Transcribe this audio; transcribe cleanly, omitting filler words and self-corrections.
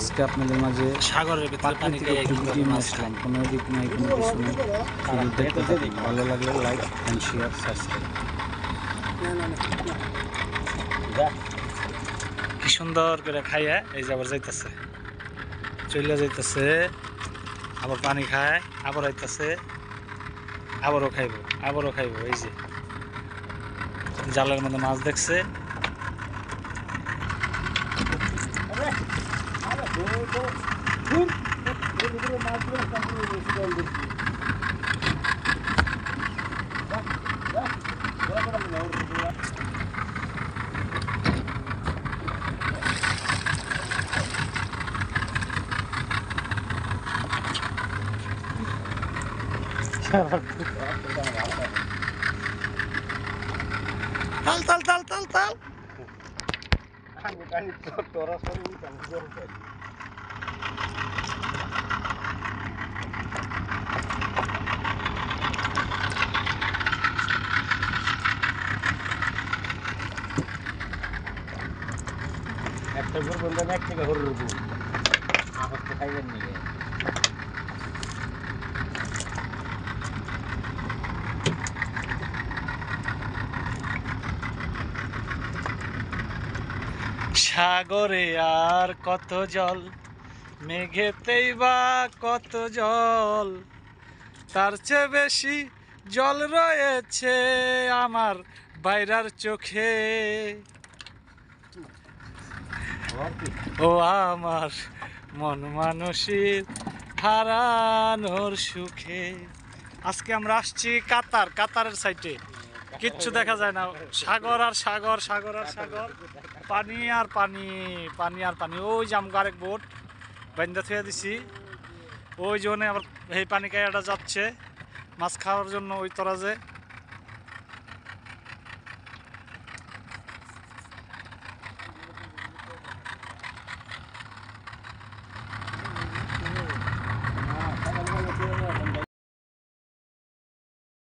আজকে আপনাদের মাঝে সাগরের ভিতরে পানি আসলাম, কোনো এডিট নাই, কোনো কিছু নেই, শুধু দেখতে থাকুন। ভালো লাগলে লাইক অ্যান্ড শেয়ার, সাবস্ক্রাইব। কি সুন্দর করে খাইয়া এই যে আবার যাইতেছে, চলে যাইতেছে, আবার পানি খায়, আবার আইতেছে, আবারও খাইব, আবারও খাইব। এই যে জালের মধ্যে মাছ দেখছে। তাল তাল তাল তাল তাল একটা ঘর বন্ধ এক থেকে ঘর রুবু আহত খাইবেন নিয়ে সাগরে আর কত জল, মেঘেতেই বা কত জল, তার চেয়ে বেশি জল রয়েছে আমার বাইরার চোখে। ও আমার মন মানসীর হারানোর সুখে। আজকে আমরা আসছি কাতারের সাইডে, কিচ্ছু দেখা যায় না, সাগর আর সাগর, সাগর আর সাগর, পানি আর পানি, পানি আর পানি। ওই যে আমগো আরেক বোট বান্ধা থুয়ে দিছি, ওই জন্য আবার এই পানি কাইয়াটা যাচ্ছে মাছ খাওয়ার জন্য ওই তরাজে।